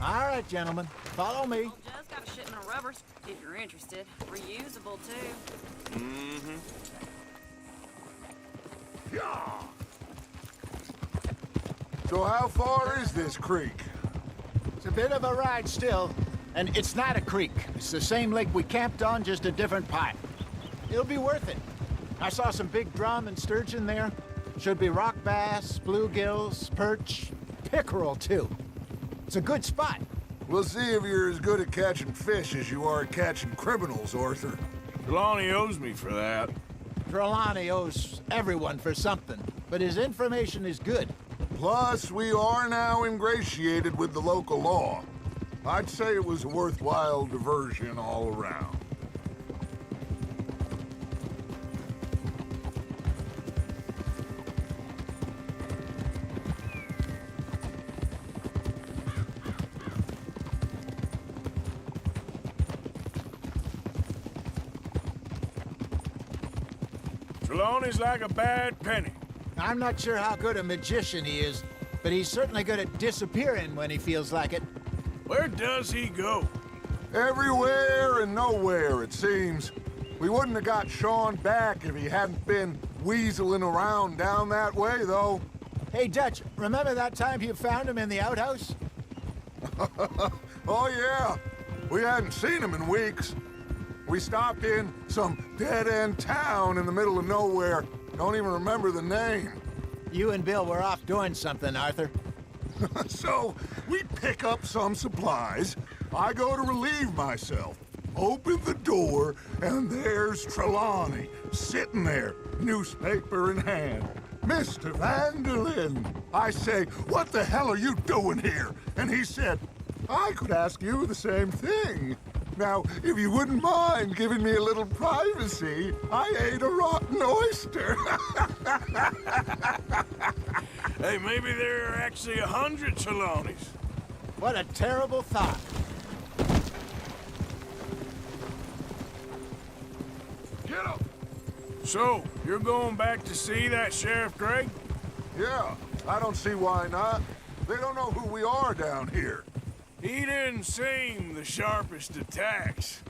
All right, gentlemen, follow me. Old Joe's got a shipment of rubbers, if you're interested. Reusable, too. Mm-hmm. So how far is this creek? It's a bit of a ride still, and it's not a creek. It's the same lake we camped on, just a different pipe. It'll be worth it. I saw some big drum and sturgeon there. Should be rock bass, bluegills, perch, pickerel, too. It's a good spot. We'll see if you're as good at catching fish as you are at catching criminals, Arthur. Trelawney owes me for that. Trelawney owes everyone for something, but his information is good. Plus, we are now ingratiated with the local law. I'd say it was a worthwhile diversion all around. Trelawney's like a bad penny. I'm not sure how good a magician he is, but he's certainly good at disappearing when he feels like it. Where does he go? Everywhere and nowhere, it seems. We wouldn't have got Sean back if he hadn't been weaseling around down that way, though. Hey, Dutch, remember that time you found him in the outhouse? Oh, yeah. We hadn't seen him in weeks. We stopped in some dead-end town in the middle of nowhere. Don't even remember the name. You and Bill were off doing something, Arthur. So, we pick up some supplies. I go to relieve myself. Open the door, and there's Trelawney, sitting there, newspaper in hand. Mr. Vanderlyn. I say, what the hell are you doing here? And he said, I could ask you the same thing. Now, if you wouldn't mind giving me a little privacy, I ate a rotten oyster. Hey, maybe there are actually 100 Trelawneys. What a terrible thought. Get up! So, you're going back to see that Sheriff Gregg? Yeah, I don't see why not. They don't know who we are down here. He didn't seem the sharpest attacks.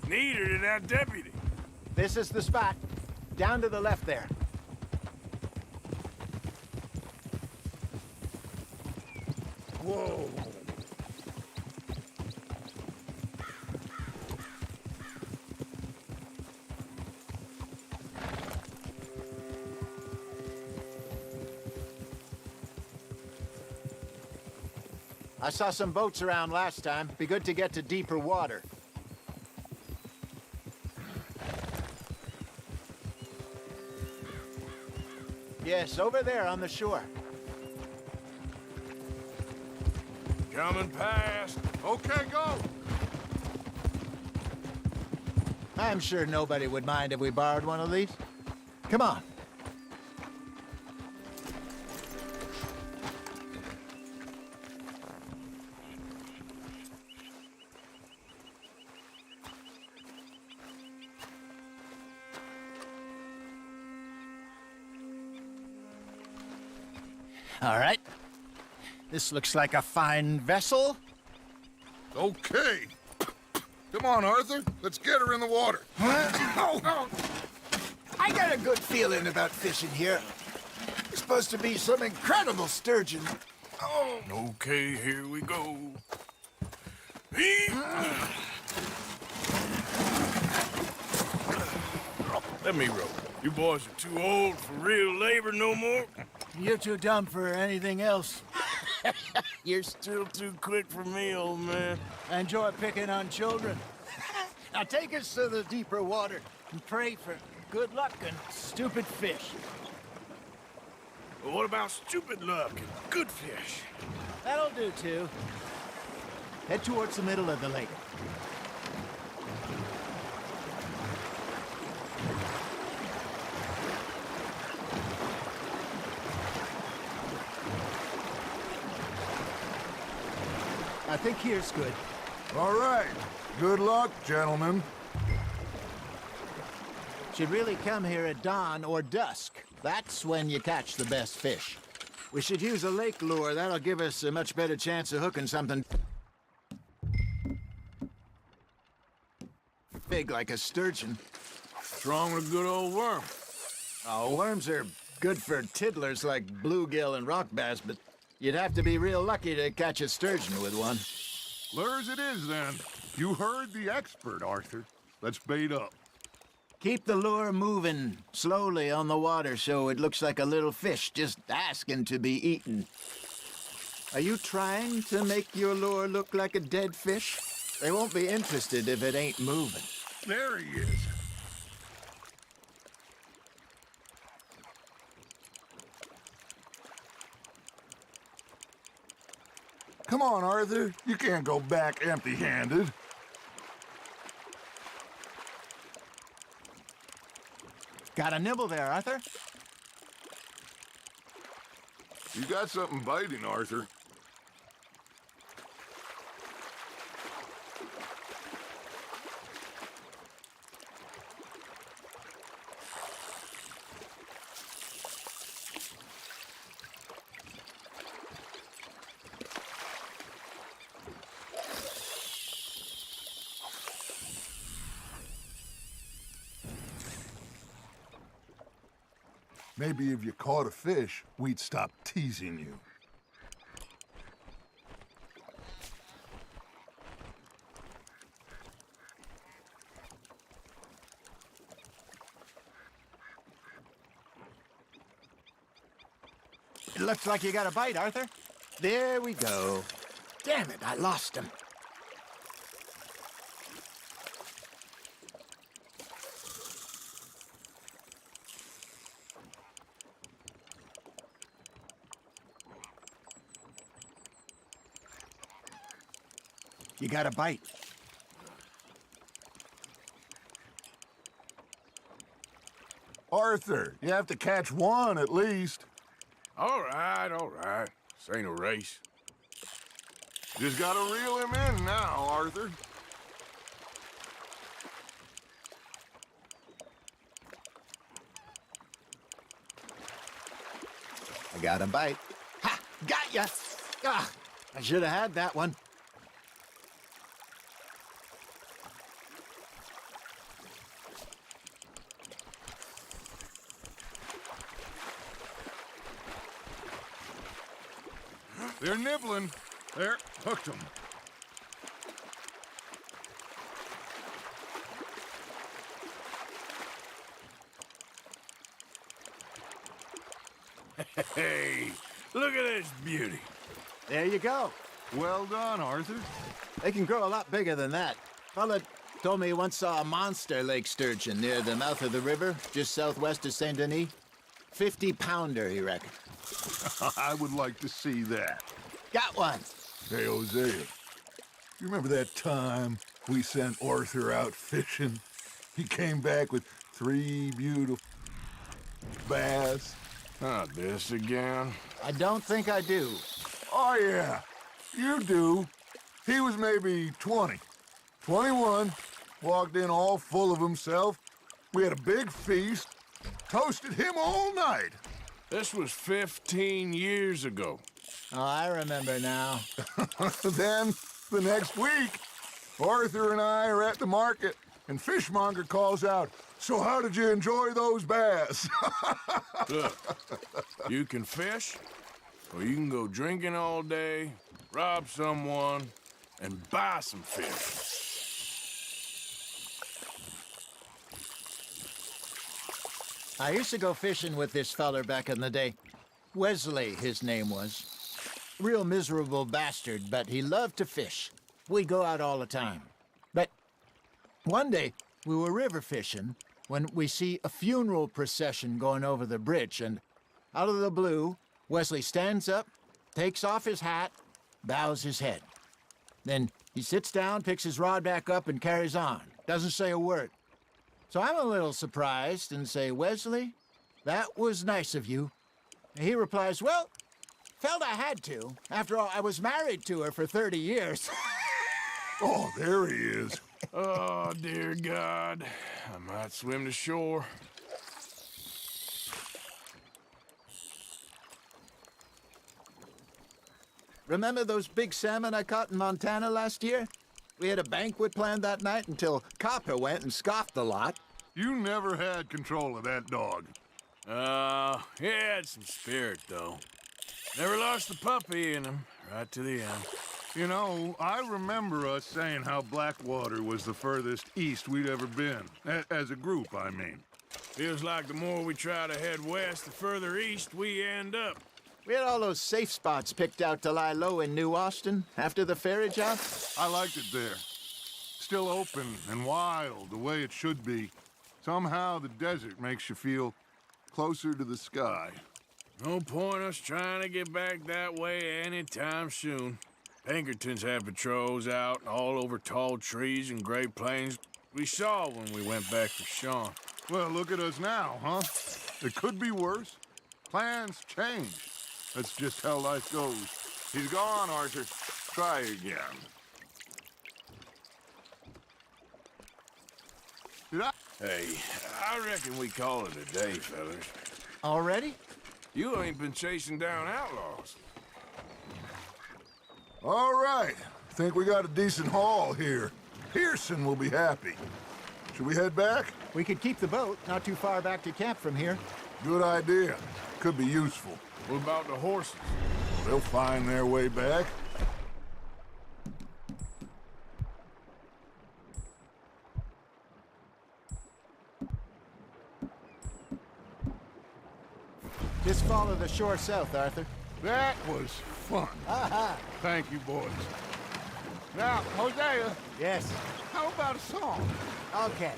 Neither did that deputy. This is the spot. Down to the left there. Whoa. I saw some boats around last time. Be good to get to deeper water. Yes, over there on the shore. Coming past. Okay, go! I'm sure nobody would mind if we borrowed one of these. Come on. All right. This looks like a fine vessel. Okay. Come on, Arthur. Let's get her in the water. I got a good feeling about fishing here. There's supposed to be some incredible sturgeon. Oh. Okay, here we go. Let me row. You boys are too old for real labor no more. You're too dumb for anything else. You're still too quick for me, old man. I enjoy picking on children. Now take us to the deeper water and pray for good luck and stupid fish. But what about stupid luck and good fish? That'll do, too. Head towards the middle of the lake. think here's good. All right. Good luck, gentlemen. Should really come here at dawn or dusk. That's when you catch the best fish. We should use a lake lure. That'll give us a much better chance of hooking something big like a sturgeon. What's wrong with a good old worm? Oh, worms are good for tiddlers like bluegill and rock bass, but you'd have to be real lucky to catch a sturgeon with one. Lures it is, then. You heard the expert, Arthur. Let's bait up. Keep the lure moving slowly on the water so it looks like a little fish just asking to be eaten. Are you trying to make your lure look like a dead fish? They won't be interested if it ain't moving. There he is. Come on, Arthur. You can't go back empty-handed. Got a nibble there, Arthur? You got something biting, Arthur. Maybe if you caught a fish, we'd stop teasing you. It looks like you got a bite, Arthur. There we go. Damn it, I lost him. You got a bite. Arthur, you have to catch one at least. All right, all right. This ain't a race. Just gotta reel him in now, Arthur. I got a bite. Ha! Got ya! Ah, I should have had that one. They're nibbling. There, hooked them. Hey, look at this beauty. There you go. Well done, Arthur. They can grow a lot bigger than that. Fella told me he once saw a monster lake sturgeon near the mouth of the river, just southwest of Saint Denis. 50-pounder, he reckoned. I would like to see that. Got one. Hey, Hosea, you remember that time we sent Arthur out fishing? He came back with 3 beautiful bass. Not this again. I don't think I do. Oh, yeah, you do. He was maybe 20, 21, walked in all full of himself. We had a big feast, toasted him all night. This was 15 years ago. Oh, I remember now. Then, the next week, Arthur and I are at the market, and Fishmonger calls out, "So how did you enjoy those bass?" Look, you can fish, or you can go drinking all day, rob someone, and buy some fish. I used to go fishing with this feller back in the day. Wesley, his name was. Real miserable bastard, but he loved to fish. We'd go out all the time. But one day, we were river fishing when we see a funeral procession going over the bridge, and out of the blue, Wesley stands up, takes off his hat, bows his head. Then he sits down, picks his rod back up, and carries on. Doesn't say a word. So I'm a little surprised and say, "Wesley, that was nice of you." And he replies, "Well, Felt I had to. After all, I was married to her for 30 years. Oh, there he is. Oh, dear God. I might swim to shore. Remember those big salmon I caught in Montana last year? We had a banquet planned that night until Copper went and scoffed the lot. You never had control of that dog. He had some spirit, though. Never lost the puppy in him, right to the end. You know, I remember us saying how Blackwater was the furthest east we'd ever been. As a group, I mean. Feels like the more we try to head west, the further east we end up. We had all those safe spots picked out to lie low in New Austin after the ferry job. I liked it there. Still open and wild, the way it should be. Somehow the desert makes you feel closer to the sky. No point us trying to get back that way anytime soon. Pinkertons had patrols out all over tall trees and Great Plains. We saw when we went back for Sean. Well, look at us now, huh? It could be worse. Plans change. That's just how life goes. He's gone, Arthur. Try again. Hey, I reckon we call it a day, fellas. Already? You ain't been chasing down outlaws. All right. Think we got a decent haul here. Pearson will be happy. Should we head back? We could keep the boat not too far back to camp from here. Good idea. Could be useful. What about the horses? They'll find their way back. Just follow the shore south, Arthur. That was fun. Thank you, boys. Now, Hosea. Yes? How about a song? Okay.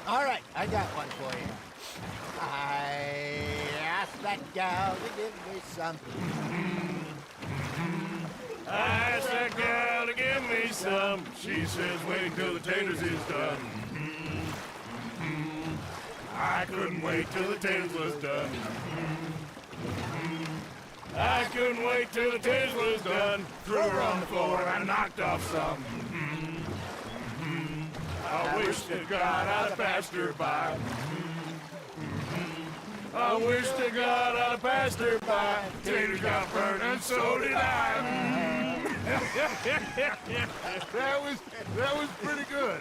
All right, I got one for you. I asked that gal to give me something. I asked that gal to give me some. She says, wait till the taters is done. I couldn't wait till the taters was done. I couldn't wait till the taters was done. Threw her on the floor and knocked off some. I wish to God I'd passed her by. I wish to God I'd passed her by. Taters got burned and so did I. That was pretty good.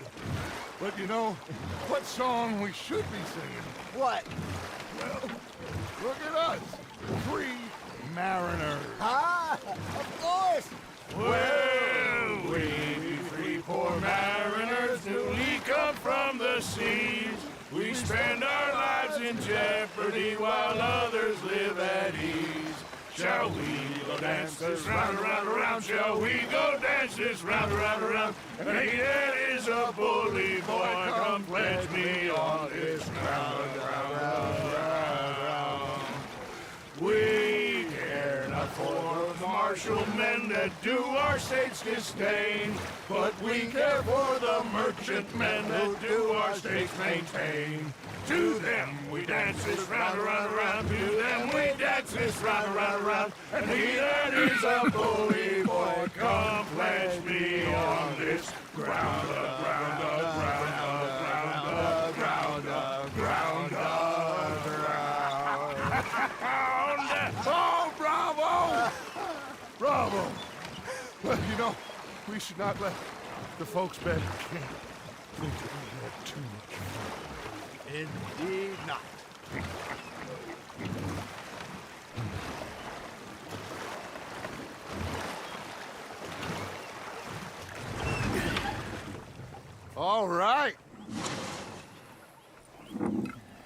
But you know, what song we should be singing? What? Well, look at us. 3 mariners. Ah, of course. Well, we 3 poor mariners newly come from the seas. We spend our lives in jeopardy while others live at ease. Shall we go dance this round, around, around? Shall we go dance this round, around, around? And he that is a bully boy, come pledge me on this ground, round, round, round. We care not for the martial men that do our states disdain, but we care for the merchant men that do our states maintain. To them we dance this round, around, around. To them we dance this round, around, around. And he that is a bully boy, come pledge me on this ground, ground, ground, ground, ground, ground, ground. Oh, bravo! Bravo! Well, you know, we should not let the folks back think that we had too much fun. Indeed not. All right.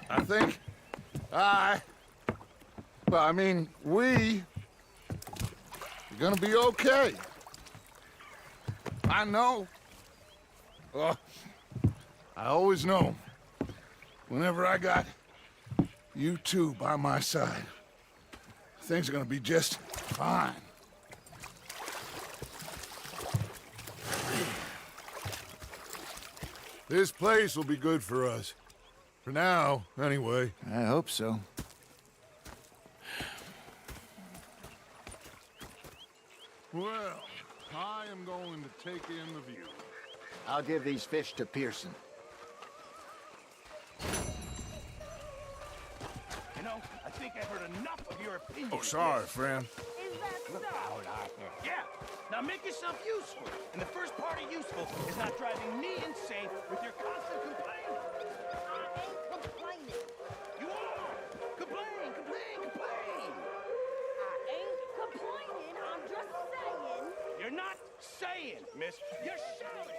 I think we are gonna be okay. I know. I always know. Whenever I got you two by my side, things are gonna be just fine. This place will be good for us. For now, anyway. I hope so. I'm going to take in the view. I'll give these fish to Pearson. You know, I think I've heard enough of your opinion. Oh, sorry, friend. Is that so? Yeah. Now make yourself useful. And the first part of useful is not driving me insane with your constant complaining. I ain't complaining. You are! Complain, complain, complain! I ain't complaining. I'm just saying. You're not saying, miss. You're shouting!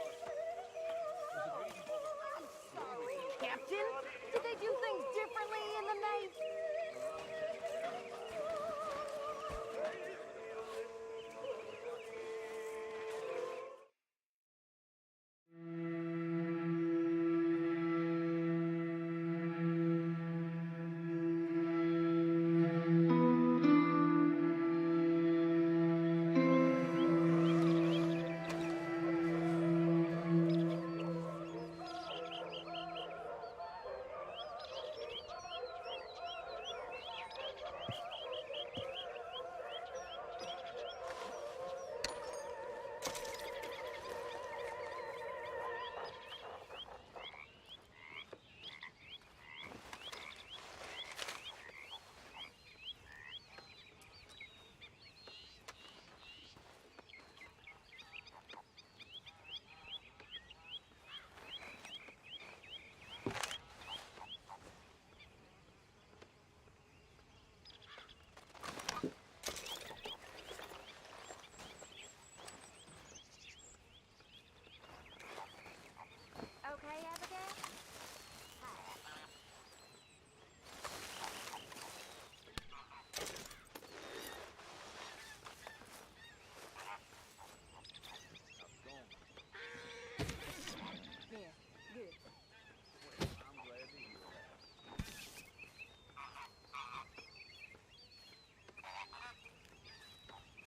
I'm sorry, Captain. Did they do things differently in the Navy?